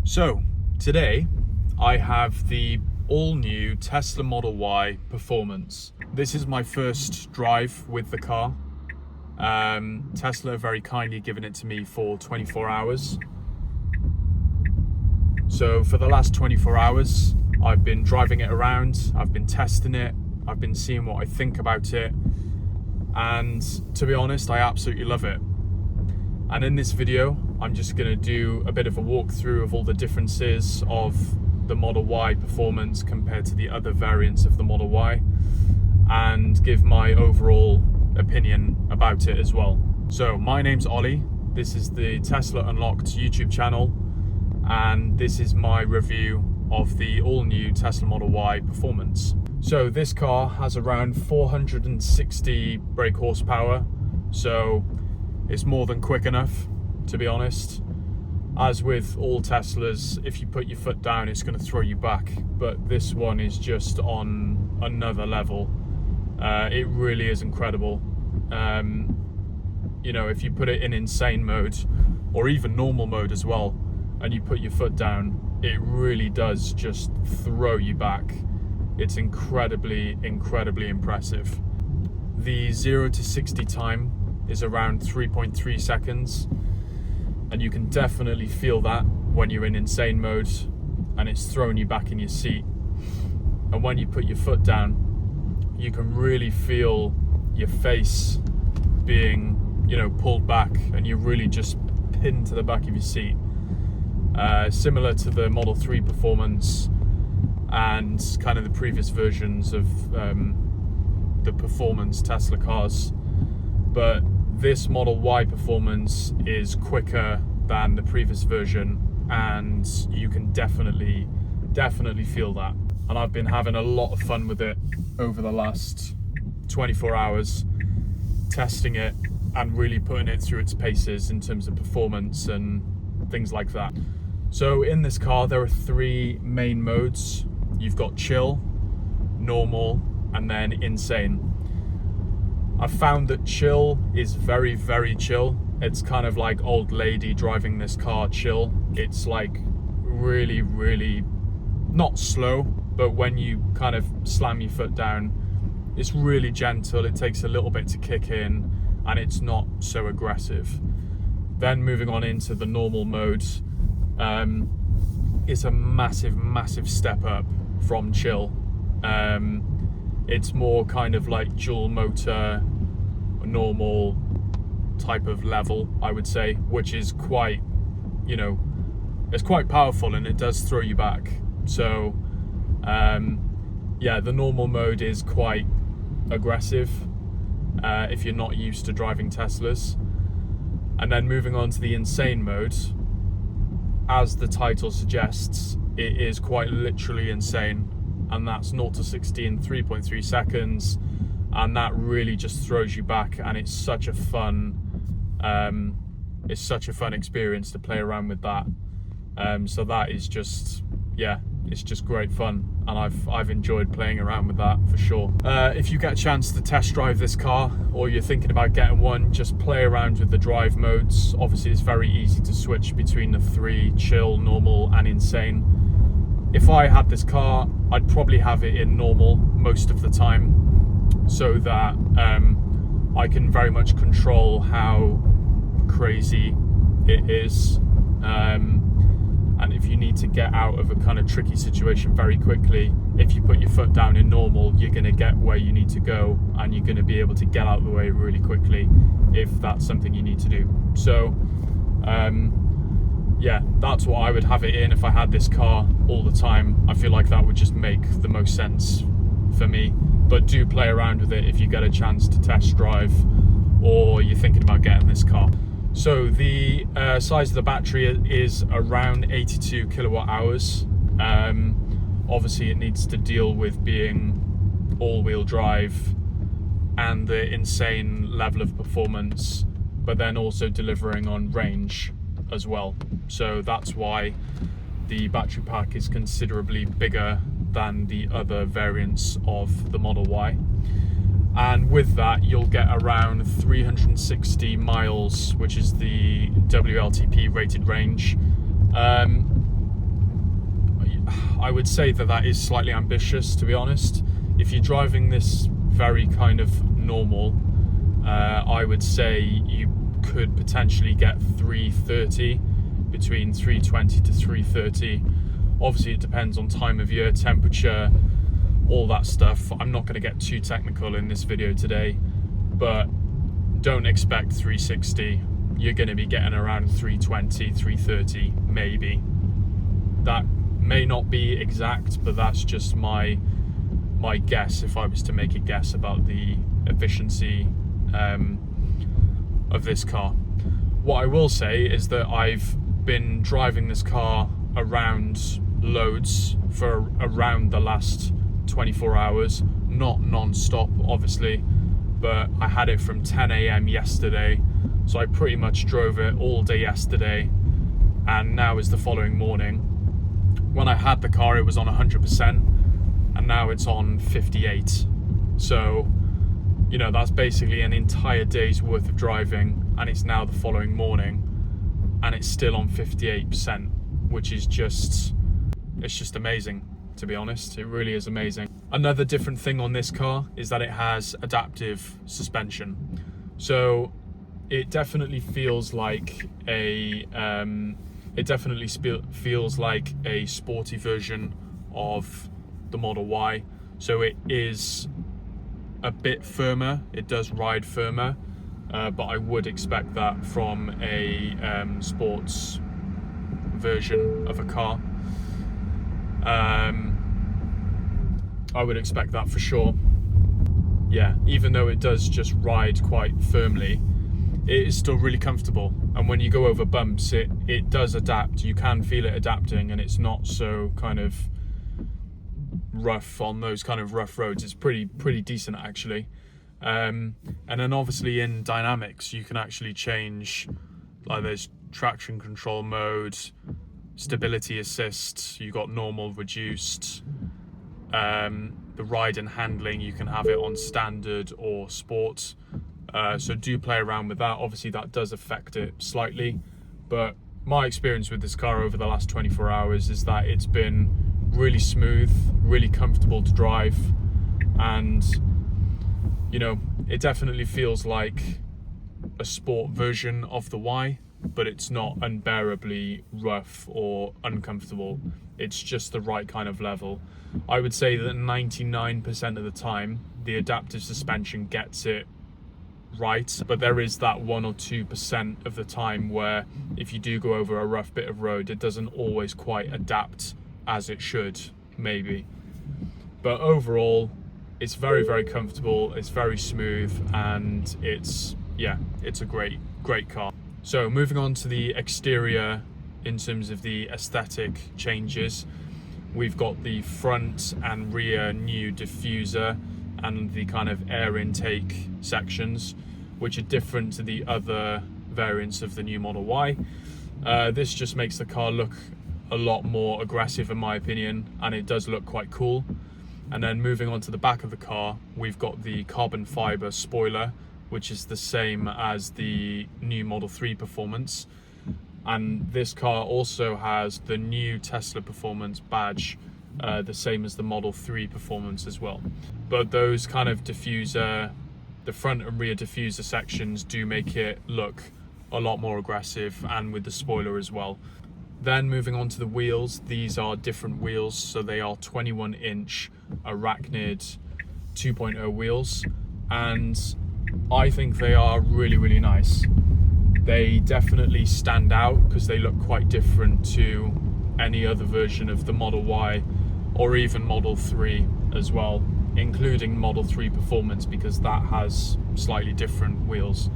So today I have the all-new Tesla Model Y Performance. This is my first drive with the car. Tesla very kindly given it to me for 24 hours. So for the last 24 hours, I've been driving it around, I've been testing it, I've been seeing what I think about it, and to be honest, I absolutely love it. And in this video, I'm just going to do a bit of a walkthrough of all the differences of the Model Y performance compared to the other variants of the Model Y, and give my overall opinion about it as well. So my name's Ollie, this is the Tesla Unlocked YouTube channel, and this is my review of the all-new Tesla Model Y Performance. So this car has around 460 brake horsepower, so it's more than quick enough, to be honest. As with all Teslas, if you put your foot down, it's going to throw you back, but this one is just on another level. It really is incredible. You know, if you put it in insane mode, or even normal mode as well, and you put your foot down, it really does just throw you back. It's incredibly impressive. The 0 to 60 time is around 3.3 seconds, and you can definitely feel that when you're in insane mode and it's throwing you back in your seat. And when you put your foot down, you can really feel your face being, you know, pulled back, and you're really just pinned to the back of your seat. Similar to the Model 3 Performance and kind of the previous versions of the performance Tesla cars, but this Model Y Performance is quicker than the previous version, and you can definitely feel that. And I've been having a lot of fun with it over the last 24 hours, testing it and really putting it through its paces in terms of performance and things like that. So in this car there are three main modes. You've got chill, normal, and then insane. I've found that chill is very chill. It's kind of like old lady driving this car chill. It's like really not slow, but when you kind of slam your foot down, it's really gentle. It takes a little bit to kick in, and it's not so aggressive. Then moving on into the normal mode, it's a massive step up from chill. It's more kind of like dual motor, normal type of level, I would say, which is quite, you know, it's quite powerful, and it does throw you back. So yeah, the normal mode is quite aggressive if you're not used to driving Teslas. And then moving on to the insane mode, as the title suggests, it is quite literally insane, and that's 0 to 60 in 3.3 seconds, and that really just throws you back, and it's such a fun experience to play around with that. So that is just, yeah, it's just great fun, and I've enjoyed playing around with that for sure. If you get a chance to test drive this car, or you're thinking about getting one, just play around with the drive modes. Obviously it's very easy to switch between the three: chill, normal, and insane. If I had this car, I'd probably have it in normal most of the time, so that I can very much control how crazy it is. And if you need to get out of a kind of tricky situation very quickly, if you put your foot down in normal, you're going to get where you need to go, and you're going to be able to get out of the way really quickly if that's something you need to do. So yeah, that's what I would have it in if I had this car all the time. I feel like that would just make the most sense for me. But do play around with it if you get a chance to test drive, or you're thinking about getting this car. So the size of the battery is around 82 kilowatt hours. Obviously it needs to deal with being all-wheel drive and the insane level of performance, but then also delivering on range as well. So that's why the battery pack is considerably bigger than the other variants of the Model Y. And with that you'll get around 360 miles, which is the WLTP rated range. would say that that is slightly ambitious, to be honest. If you're driving this very kind of normal, I would say you could potentially get 330, between 320 to 330. Obviously it depends on time of year, temperature, all that stuff. I'm not going to get too technical in this video today, but don't expect 360. You're going to be getting around 320, 330 maybe. That may not be exact, but that's just my guess, if I was to make a guess about the efficiency of this car. What I will say is that I've been driving this car around loads for around the last 24 hours, not non-stop obviously, but I had it from 10 a.m. yesterday, so I pretty much drove it all day yesterday, and now is the following morning. When I had the car it was on 100%, and now it's on 58. So, you know, that's basically an entire day's worth of driving, and it's now the following morning and it's still on 58%, which is just amazing, to be honest. It really is amazing. Another different thing on this car is that it has adaptive suspension. So it definitely feels like a feels like a sporty version of the Model Y. So it is a bit firmer, it does ride firmer, but I would expect that from a sports version of a car. I would expect that for sure. Yeah, even though it does just ride quite firmly, it is still really comfortable, and when you go over bumps it does adapt. You can feel it adapting, and it's not so kind of rough on those kind of rough roads. It's pretty decent actually. And then obviously in dynamics you can actually change, like there's traction control mode, stability assist, you got normal, reduced, the ride and handling you can have it on standard or sport. So do play around with that. Obviously that does affect it slightly, but my experience with this car over the last 24 hours is that it's been really smooth, really comfortable to drive, and you know, it definitely feels like a sport version of the Y, but it's not unbearably rough or uncomfortable. It's just the right kind of level. I would say that 99% of the time the adaptive suspension gets it right, but there is that 1 or 2% of the time where if you do go over a rough bit of road, it doesn't always quite adapt as it should, maybe. But overall it's very, very comfortable, it's very smooth, and it's a great car. So moving on to the exterior in terms of the aesthetic changes, we've got the front and rear new diffuser and the kind of air intake sections, which are different to the other variants of the new Model Y. This just makes the car look a lot more aggressive in my opinion, and it does look quite cool. And then moving on to the back of the car, we've got the carbon fiber spoiler, which is the same as the new Model 3 Performance. And this car also has the new Tesla Performance badge, the same as the Model 3 Performance as well. But those kind of diffuser, the front and rear diffuser sections do make it look a lot more aggressive, and with the spoiler as well. Then moving on to the wheels, these are different wheels, so they are 21-inch Araknid 2.0 wheels, and I think they are really, really nice. They definitely stand out because they look quite different to any other version of the Model Y, or even Model 3 as well, including Model 3 Performance, because that has slightly different wheels.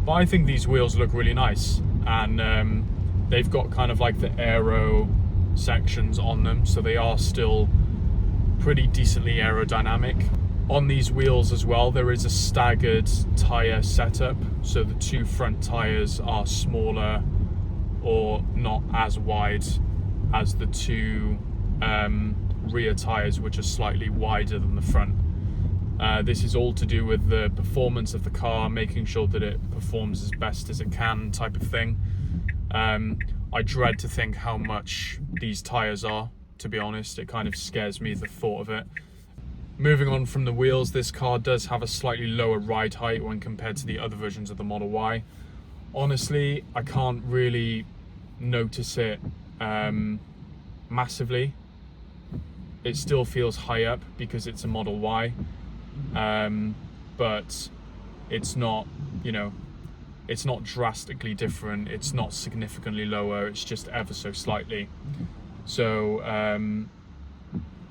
But I think these wheels look really nice, and they've got kind of like the aero sections on them, so they are still pretty decently aerodynamic. On these wheels as well, there is a staggered tyre setup, so the two front tyres are smaller or not as wide as the two rear tyres, which are slightly wider than the front. This is all to do with the performance of the car, making sure that it performs as best as it can, type of thing. I dread to think how much these tyres are, to be honest. It kind of scares me, the thought of it. Moving on from the wheels, this car does have a slightly lower ride height when compared to the other versions of the Model Y. Honestly, I can't really notice it massively. It still feels high up because it's a Model Y, but it's not, you know, it's not drastically different. It's not significantly lower. It's just ever so slightly. So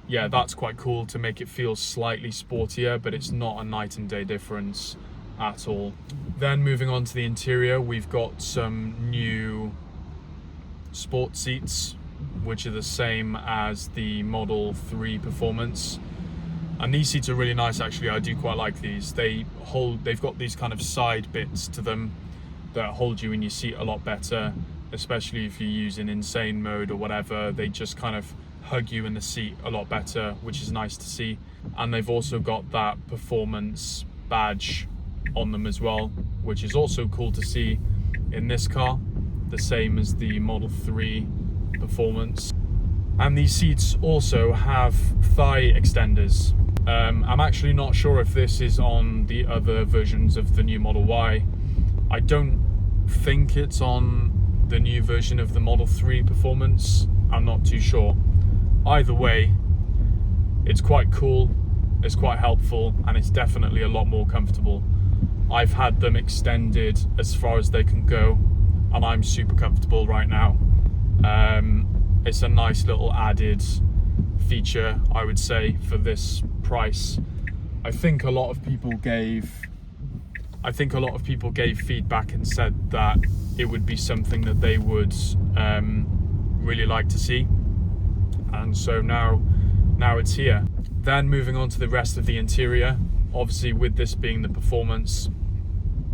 yeah, that's quite cool to make it feel slightly sportier, but it's not a night and day difference at all. Then moving on to the interior, we've got some new sport seats, which are the same as the Model 3 Performance. And these seats are really nice, actually. I do quite like these. They've got these kind of side bits to them that hold you in your seat a lot better, especially if you're using insane mode or whatever. They just kind of hug you in the seat a lot better, which is nice to see. And they've also got that performance badge on them as well, which is also cool to see in this car, the same as the Model 3 Performance. And these seats also have thigh extenders. I'm actually not sure if this is on the other versions of the new Model Y. I don't think it's on the new version of the Model 3 Performance. I'm not too sure. Either way, it's quite cool, it's quite helpful, and it's definitely a lot more comfortable. I've had them extended as far as they can go, and I'm super comfortable right now. It's a nice little added feature, I would say, for this price. I think a lot of people gave feedback and said that it would be something that they would really like to see, and so now it's here. Then moving on to the rest of the interior, obviously with this being the Performance,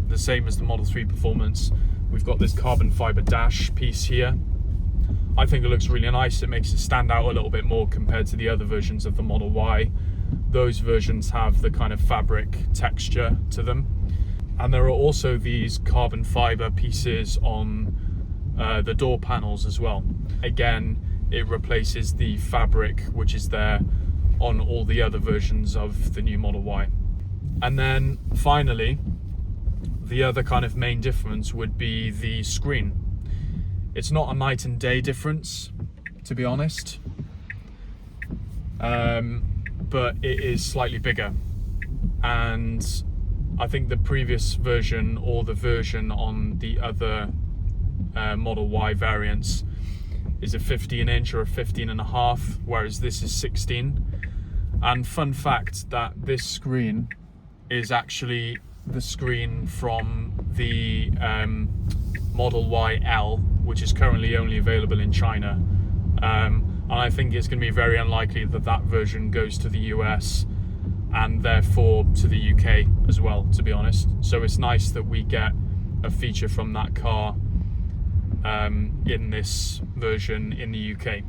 the same as the Model 3 Performance, we've got this carbon fiber dash piece here. I think it looks really nice. It makes it stand out a little bit more compared to the other versions of the Model Y. Those versions have the kind of fabric texture to them. And there are also these carbon fiber pieces on the door panels as well. Again, it replaces the fabric which is there on all the other versions of the new Model Y. And then finally, the other kind of main difference would be the screen. It's not a night and day difference, to be honest, but it is slightly bigger. And I think the previous version, or the version on the other Model Y variants, is a 15-inch or a 15.5, whereas this is 16. And fun fact that this screen is actually the screen from the Model Y L, which is currently only available in China. And I think it's going to be very unlikely that that version goes to the US and therefore to the UK as well, to be honest. So it's nice that we get a feature from that car in this version in the UK.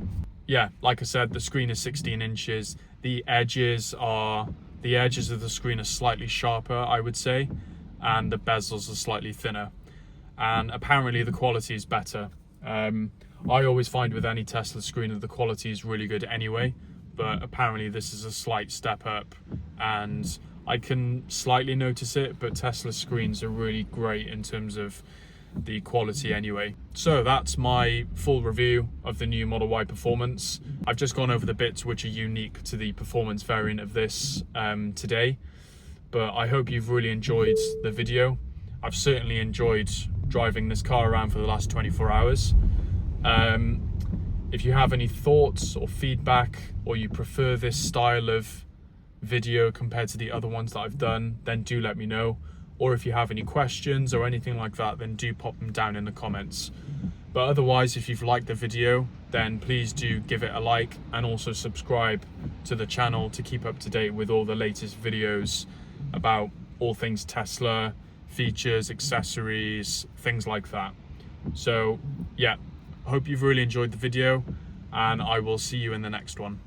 Yeah, like I said, the screen is 16 inches. The edges of the screen are slightly sharper, I would say, and the bezels are slightly thinner. And apparently the quality is better. I always find with any Tesla screen that the quality is really good anyway, but apparently this is a slight step up, and I can slightly notice it, but Tesla screens are really great in terms of the quality anyway. So that's my full review of the new Model Y Performance. I've just gone over the bits which are unique to the Performance variant of this today, but I hope you've really enjoyed the video. I've certainly enjoyed driving this car around for the last 24 hours. If you have any thoughts or feedback, or you prefer this style of video compared to the other ones that I've done, then do let me know. Or if you have any questions or anything like that, then do pop them down in the comments. But otherwise, if you've liked the video, then please do give it a like, and also subscribe to the channel to keep up to date with all the latest videos about all things Tesla, features, accessories, things like that. So yeah, I hope you've really enjoyed the video, and I will see you in the next one.